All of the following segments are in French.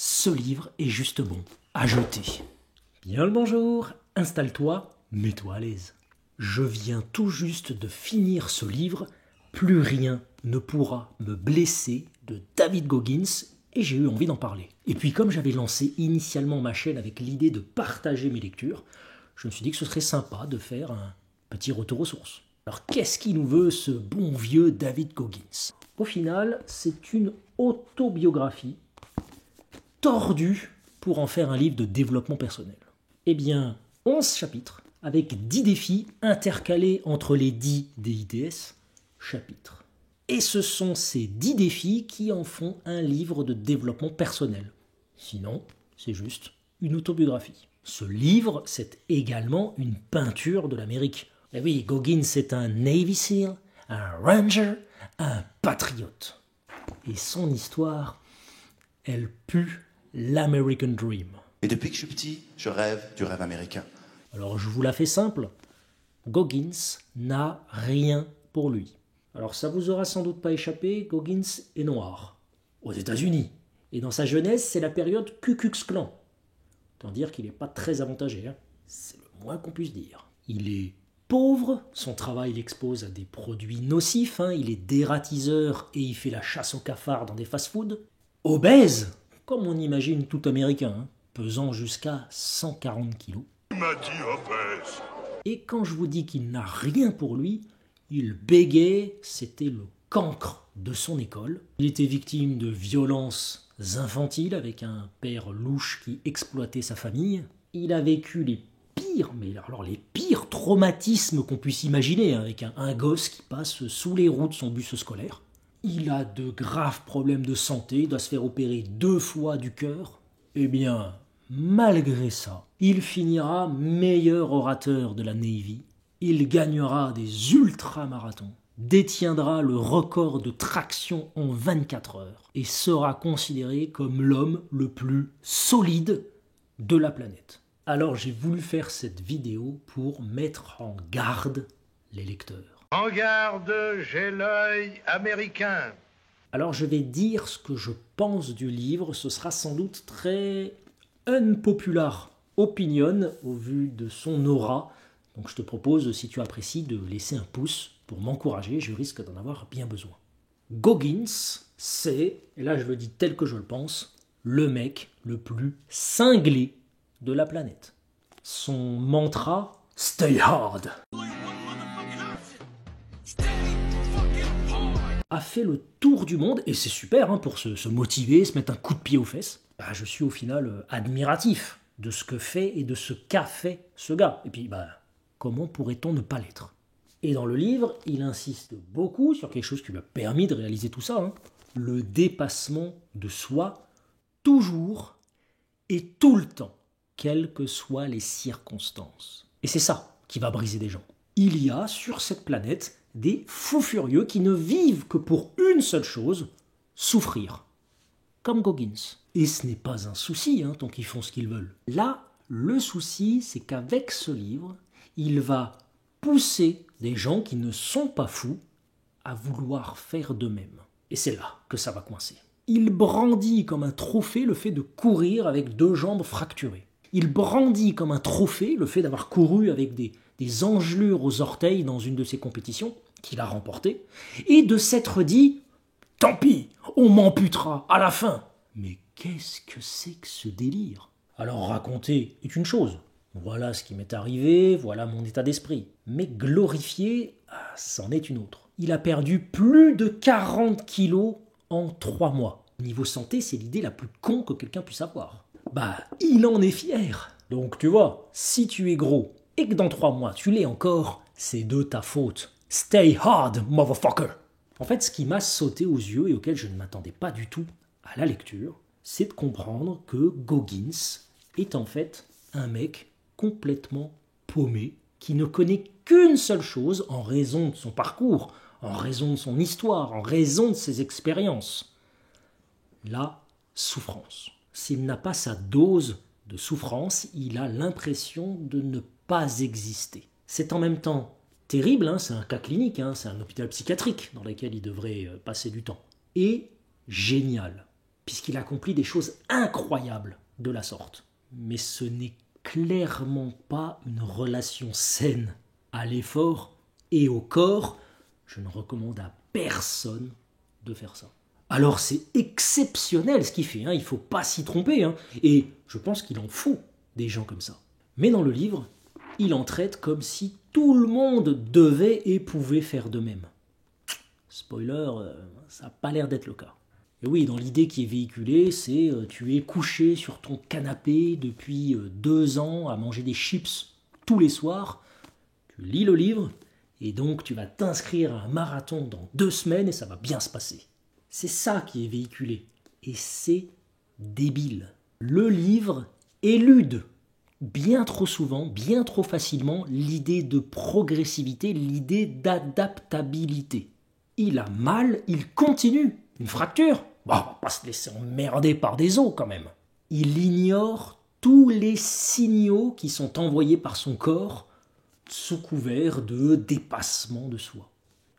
ce livre est juste bon à jeter. Bien le bonjour, installe-toi, mets-toi à l'aise. Je viens tout juste de finir ce livre, plus rien ne pourra me blesser de David Goggins et j'ai eu envie d'en parler. Et puis comme j'avais lancé initialement ma chaîne avec l'idée de partager mes lectures, je me suis dit que ce serait sympa de faire un petit retour aux sources. Alors qu'est-ce qu'il nous veut ce bon vieux David Goggins ? Au final, c'est une autobiographie tordue pour en faire un livre de développement personnel. Eh bien, 11 chapitres avec 10 défis intercalés entre les 10 DITS chapitres. Et ce sont ces 10 défis qui en font un livre de développement personnel. Sinon, c'est juste une autobiographie. Ce livre, c'est également une peinture de l'Amérique. Et oui, Goggins est un Navy SEAL, un Ranger, un patriote. Et son histoire, elle pue l'American Dream. Et depuis que je suis petit, je rêve du rêve américain. Alors je vous la fais simple. Goggins n'a rien pour lui. Alors ça vous aura sans doute pas échappé, Goggins est noir. Aux États-Unis. Et dans sa jeunesse, c'est la période Ku Klux Klan. Autant dire qu'il n'est pas très avantagé. C'est le moins qu'on puisse dire. Il est pauvre, son travail l'expose à des produits nocifs. Il est dératiseur et il fait la chasse aux cafards dans des fast-foods. Obèse, comme on imagine tout Américain, pesant jusqu'à 140 kilos. M'a dit obèse. Et quand je vous dis qu'il n'a rien pour lui, il bégayait, c'était le cancre de son école. Il était victime de violences infantiles avec un père louche qui exploitait sa famille. Il a vécu les pires traumatismes qu'on puisse imaginer, avec un gosse qui passe sous les roues de son bus scolaire. Il a de graves problèmes de santé, il doit se faire opérer 2 fois du cœur. Eh bien, malgré ça, il finira meilleur orateur de la Navy. Il gagnera des ultramarathons, détiendra le record de traction en 24 heures et sera considéré comme l'homme le plus solide de la planète. Alors j'ai voulu faire cette vidéo pour mettre en garde les lecteurs. En garde, j'ai l'œil américain. Alors je vais dire ce que je pense du livre, ce sera sans doute très unpopular opinion au vu de son aura. Donc je te propose, si tu apprécies, de laisser un pouce pour m'encourager, je risque d'en avoir bien besoin. Goggins, c'est, et là je le dis tel que je le pense, le mec le plus cinglé de la planète. Son mantra, Stay hard, a fait le tour du monde, et c'est super pour se motiver, se mettre un coup de pied aux fesses. Je suis au final admiratif de ce que fait et de ce qu'a fait ce gars. Et puis, comment pourrait-on ne pas l'être ? Et dans le livre, il insiste beaucoup sur quelque chose qui lui a permis de réaliser tout ça, le dépassement de soi, toujours et tout le temps, quelles que soient les circonstances. Et c'est ça qui va briser des gens. Il y a sur cette planète des fous furieux qui ne vivent que pour une seule chose, souffrir. Comme Goggins. Et ce n'est pas un souci, tant qu'ils font ce qu'ils veulent. Là, le souci, c'est qu'avec ce livre, il va pousser des gens qui ne sont pas fous à vouloir faire de même. Et c'est là que ça va coincer. Il brandit comme un trophée le fait de courir avec 2 jambes fracturées. Il brandit comme un trophée le fait d'avoir couru avec des engelures aux orteils dans une de ses compétitions, qu'il a remportées, et de s'être dit « Tant pis, on m'amputera à la fin !» Mais qu'est-ce que c'est que ce délire ? Alors raconter est une chose. Voilà ce qui m'est arrivé, voilà mon état d'esprit. Mais glorifier, c'en est une autre. Il a perdu plus de 40 kilos en 3 mois. Niveau santé, c'est l'idée la plus con que quelqu'un puisse avoir. Il en est fier. Donc tu vois, si tu es gros et que dans 3 mois tu l'es encore, c'est de ta faute. Stay hard, motherfucker. En fait, ce qui m'a sauté aux yeux et auquel je ne m'attendais pas du tout à la lecture, c'est de comprendre que Goggins est en fait un mec complètement paumé qui ne connaît qu'une seule chose en raison de son parcours, en raison de son histoire, en raison de ses expériences. La souffrance. S'il n'a pas sa dose de souffrance, il a l'impression de ne pas exister. C'est en même temps terrible, c'est un cas clinique, c'est un hôpital psychiatrique dans lequel il devrait passer du temps. Et génial. puisqu'il accomplit des choses incroyables de la sorte. Mais ce n'est clairement pas une relation saine à l'effort et au corps. Je ne recommande à personne de faire ça. Alors c'est exceptionnel ce qu'il fait, il ne faut pas s'y tromper, et je pense qu'il en faut des gens comme ça. Mais dans le livre, il en traite comme si tout le monde devait et pouvait faire de même. Spoiler, ça n'a pas l'air d'être le cas. Et oui, dans l'idée qui est véhiculée, c'est tu es couché sur ton canapé depuis 2 ans à manger des chips tous les soirs, tu lis le livre, et donc tu vas t'inscrire à un marathon dans 2 semaines et ça va bien se passer. C'est ça qui est véhiculé. Et c'est débile. Le livre élude bien trop souvent, bien trop facilement l'idée de progressivité, l'idée d'adaptabilité. Il a mal, il continue. Une fracture. Bon, on va pas se laisser emmerder par des os quand même. Il ignore tous les signaux qui sont envoyés par son corps sous couvert de dépassement de soi.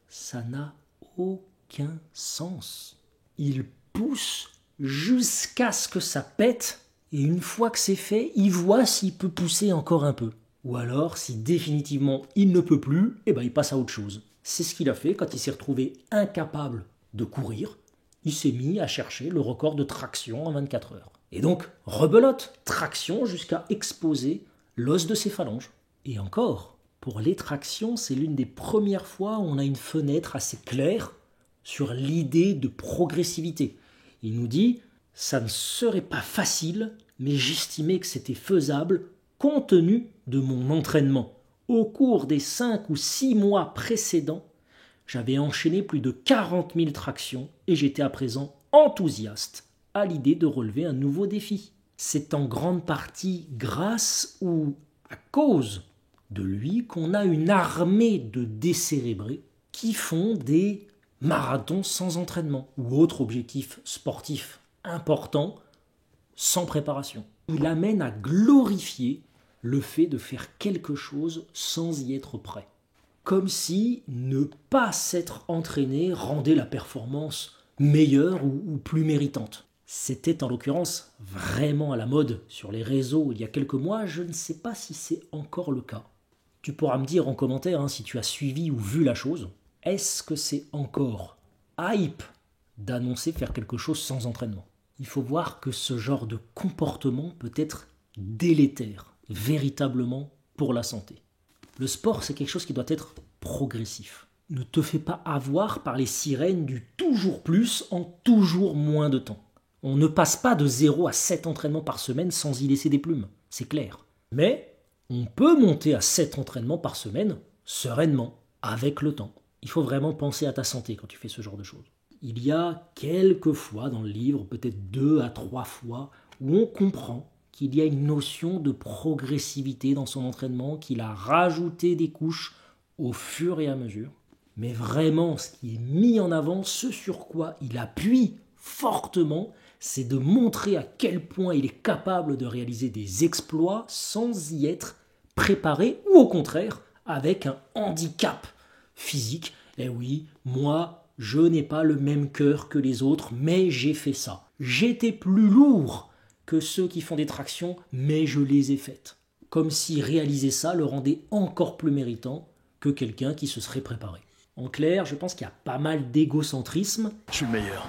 Ça n'a aucun sens. Il pousse jusqu'à ce que ça pète, et une fois que c'est fait, il voit s'il peut pousser encore un peu. Ou alors, si définitivement il ne peut plus, il passe à autre chose. C'est ce qu'il a fait quand il s'est retrouvé incapable de courir. Il s'est mis à chercher le record de traction en 24 heures. Et donc, rebelote, traction jusqu'à exposer l'os de ses phalanges. Et encore, pour les tractions, c'est l'une des premières fois où on a une fenêtre assez claire sur l'idée de progressivité. Il nous dit « ça ne serait pas facile, mais j'estimais que c'était faisable compte tenu de mon entraînement. Au cours des 5 ou 6 mois précédents, j'avais enchaîné plus de 40 000 tractions et j'étais à présent enthousiaste à l'idée de relever un nouveau défi. C'est en grande partie grâce ou à cause de lui qu'on a une armée de décérébrés qui font des marathons sans entraînement ou autres objectifs sportifs importants sans préparation. Il amène à glorifier le fait de faire quelque chose sans y être prêt. Comme si ne pas s'être entraîné rendait la performance meilleure ou plus méritante. C'était en l'occurrence vraiment à la mode sur les réseaux il y a quelques mois, je ne sais pas si c'est encore le cas. Tu pourras me dire en commentaire si tu as suivi ou vu la chose. Est-ce que c'est encore hype d'annoncer faire quelque chose sans entraînement? Il faut voir que ce genre de comportement peut être délétère, véritablement, pour la santé. Le sport, c'est quelque chose qui doit être progressif. Ne te fais pas avoir par les sirènes du toujours plus en toujours moins de temps. On ne passe pas de 0 à 7 entraînements par semaine sans y laisser des plumes, c'est clair. Mais on peut monter à 7 entraînements par semaine sereinement, avec le temps. Il faut vraiment penser à ta santé quand tu fais ce genre de choses. Il y a quelques fois dans le livre, peut-être 2 à 3 fois, où on comprend qu'il y a une notion de progressivité dans son entraînement, qu'il a rajouté des couches au fur et à mesure. Mais vraiment, ce qui est mis en avant, ce sur quoi il appuie fortement, c'est de montrer à quel point il est capable de réaliser des exploits sans y être préparé, ou au contraire, avec un handicap physique. Eh oui, moi, je n'ai pas le même cœur que les autres, mais j'ai fait ça. J'étais plus lourd que ceux qui font des tractions, mais je les ai faites. Comme si réaliser ça le rendait encore plus méritant que quelqu'un qui se serait préparé. En clair, je pense qu'il y a pas mal d'égocentrisme. Je suis le meilleur.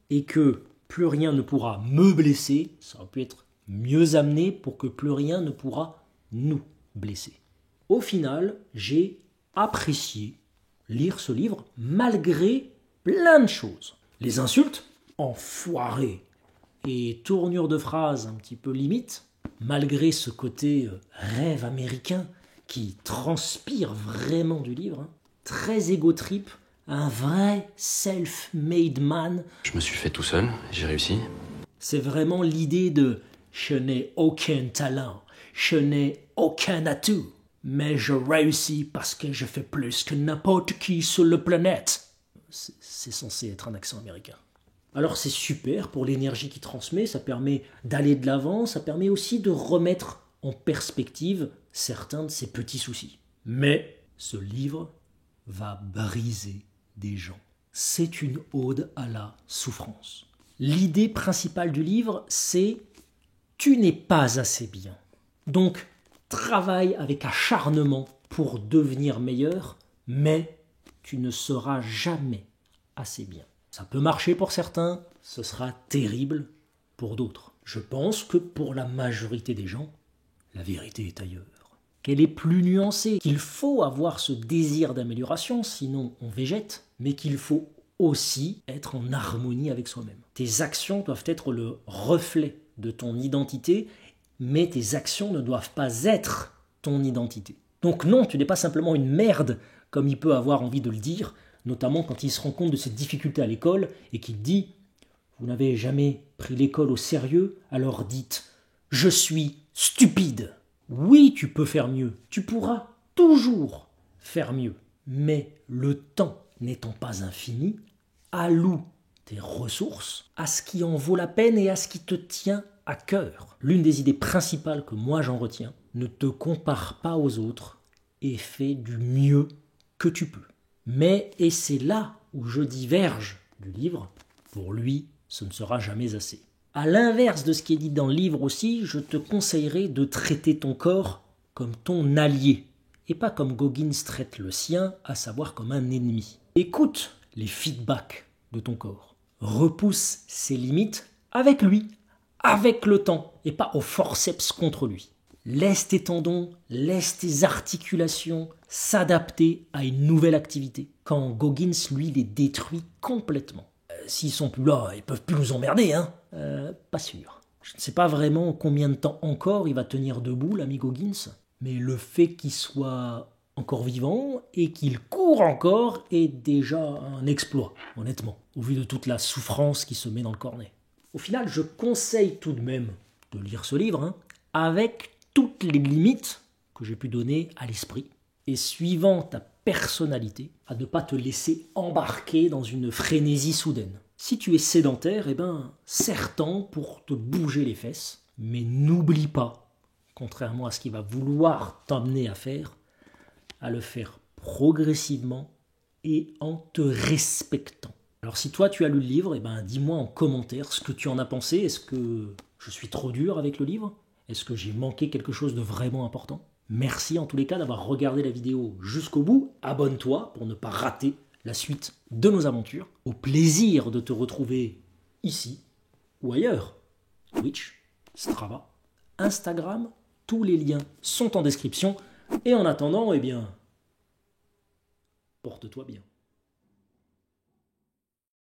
Et que plus rien ne pourra me blesser, ça aurait pu être mieux amené pour que plus rien ne pourra nous blesser. Au final, j'ai apprécié lire ce livre malgré plein de choses. Les insultes, enfoiré, et tournure de phrases un petit peu limite, malgré ce côté rêve américain qui transpire vraiment du livre, très égo-trip, un vrai self-made man. Je me suis fait tout seul, j'ai réussi. C'est vraiment l'idée de « je n'ai aucun talent, je n'ai aucun atout, mais je réussis parce que je fais plus que n'importe qui sur la planète ». C'est censé être un accent américain. Alors c'est super pour l'énergie qu'il transmet, ça permet d'aller de l'avant, ça permet aussi de remettre en perspective certains de ses petits soucis. Mais ce livre va briser des gens. c'est une ode à la souffrance. L'idée principale du livre, c'est « tu n'es pas assez bien ». Donc, travaille avec acharnement pour devenir meilleur, mais tu ne seras jamais assez bien. Ça peut marcher pour certains, ce sera terrible pour d'autres. Je pense que pour la majorité des gens, la vérité est ailleurs. Qu'elle est plus nuancée, qu'il faut avoir ce désir d'amélioration, sinon on végète, mais qu'il faut aussi être en harmonie avec soi-même. Tes actions doivent être le reflet de ton identité, mais tes actions ne doivent pas être ton identité. Donc non, tu n'es pas simplement une merde, comme il peut avoir envie de le dire, notamment quand il se rend compte de ses difficultés à l'école et qu'il dit « Vous n'avez jamais pris l'école au sérieux, alors dites « Je suis stupide ». Oui, tu peux faire mieux, tu pourras toujours faire mieux, mais le temps n'étant pas infini, alloue tes ressources à ce qui en vaut la peine et à ce qui te tient à cœur. L'une des idées principales que moi j'en retiens, ne te compare pas aux autres et fais du mieux que tu peux. Mais, et c'est là où je diverge du livre, pour lui, ce ne sera jamais assez. À l'inverse de ce qui est dit dans le livre aussi, je te conseillerais de traiter ton corps comme ton allié, et pas comme Goggins traite le sien, à savoir comme un ennemi. Écoute les feedbacks de ton corps. Repousse ses limites avec lui, avec le temps, et pas au forceps contre lui. Laisse tes tendons, laisse tes articulations s'adapter à une nouvelle activité, quand Goggins, lui, les détruit complètement. S'ils sont plus là, ils peuvent plus nous emmerder, hein. Pas sûr. Je ne sais pas vraiment combien de temps encore il va tenir debout, l'ami Goggins, mais le fait qu'il soit encore vivant et qu'il court encore est déjà un exploit, honnêtement, au vu de toute la souffrance qui se met dans le cornet. Au final, je conseille tout de même de lire ce livre, hein, avec toutes les limites que j'ai pu donner à l'esprit, et suivant ta personnalité, à ne pas te laisser embarquer dans une frénésie soudaine. Si tu es sédentaire, serre temps pour te bouger les fesses, mais n'oublie pas, contrairement à ce qu'il va vouloir t'emmener à faire, à le faire progressivement et en te respectant. Alors si toi tu as lu le livre, dis-moi en commentaire ce que tu en as pensé. Est-ce que je suis trop dur avec le livre ? Est-ce que j'ai manqué quelque chose de vraiment important ? Merci en tous les cas d'avoir regardé la vidéo jusqu'au bout. Abonne-toi pour ne pas rater la suite de nos aventures. Au plaisir de te retrouver ici ou ailleurs. Twitch, Strava, Instagram, tous les liens sont en description. Et en attendant, porte-toi bien.